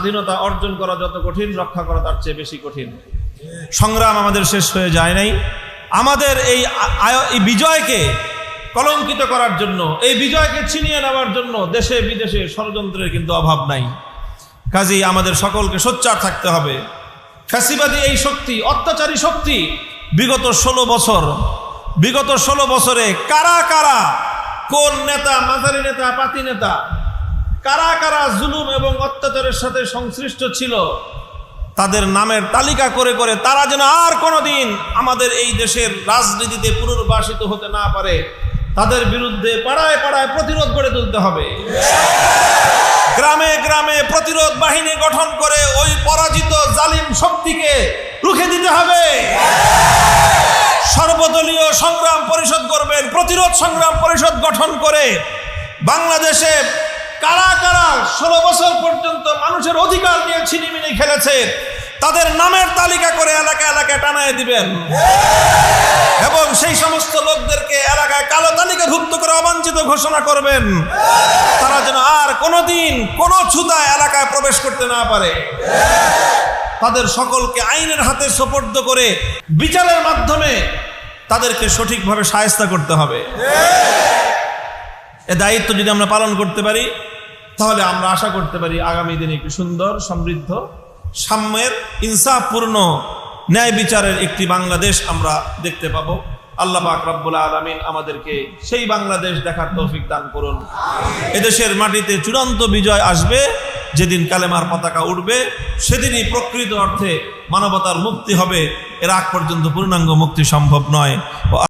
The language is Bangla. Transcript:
স্বাধীনতা অর্জন করা যত কঠিন, রক্ষা করা তার চেয়ে বেশি কঠিন। সংগ্রাম আমাদের শেষ হয়ে যায় নাই। আমাদের এই বিজয়কে কলঙ্কিত করার জন্য, এই বিজয়কে ছিনিয়ে নেওয়ার জন্য দেশে বিদেশে ষড়যন্ত্রের কিন্তু অভাব নাই। কাজেই আমাদের সকলকে সোচ্চার থাকতে হবে। ফ্যাসিবাদী এই শক্তি, অত্যাচারী শক্তি বিগত 16 বছরে কারা কারা, কোন নেতা, মাঝারি নেতা, পাতি নেতা, কারা কারা জুলুম এবং অত্যাচারের সাথে সংশ্লিষ্ট ছিল, তাদের নামের তালিকা করে করে তারা যেন আর কোনোদিন আমাদের এই দেশের রাজনীতিতে পুনর্বাসিত হতে না পারে, তাদের বিরুদ্ধে পাড়ায় পাড়ায় প্রতিরোধ গড়ে তুলতে হবে। গ্রামে গ্রামে প্রতিরোধ বাহিনী গঠন করে ওই পরাজিত জালিম শক্তিকে রুখে দিতে হবে। সর্বদলীয় সংগ্রাম পরিষদ করবেন, প্রতিরোধ সংগ্রাম পরিষদ গঠন করে বাংলাদেশে কারা কারা 16 বছর পর্যন্ত মানুষের অধিকার নিয়ে ছিনিমিনি খেলেছে তাদের নামের তালিকা করে এলাকায় এলাকায় টানায় দিবেন এবং সেই সমস্ত লোকদেরকে এলাকায় কালো তালিকাভুক্ত করে অবাঞ্ছিত ঘোষণা করবেন। তারা যেন আর কোনোদিন কোনো ছুতা এলাকায় প্রবেশ করতে না পারে। তাদের সকলকে আইনের হাতে সোপর্দ করে বিচারের মাধ্যমে তাদেরকে সঠিকভাবে শায়েস্তা করতে হবে। এ দায়িত্ব যদি আমরা পালন করতে পারি তাহলে আমরা আশা করতে পারি আগামী দিনে একটি সুন্দর, সমৃদ্ধ, সাম্যের, ইনসাফপূর্ণ, ন্যায় বিচারের একটি বাংলাদেশ আমরা দেখতে পাবো। আল্লাহ পাক রব্বুল আলামিন আমাদেরকে সেই বাংলাদেশ দেখার তৌফিক দান করুন। এদেশের মাটিতে চূড়ান্ত বিজয় আসবে যেদিন কালেমার পতাকা উঠবে, সেদিনই প্রকৃত অর্থে মানবতার মুক্তি হবে। এর আগ পর্যন্ত পূর্ণাঙ্গ মুক্তি সম্ভব নয়।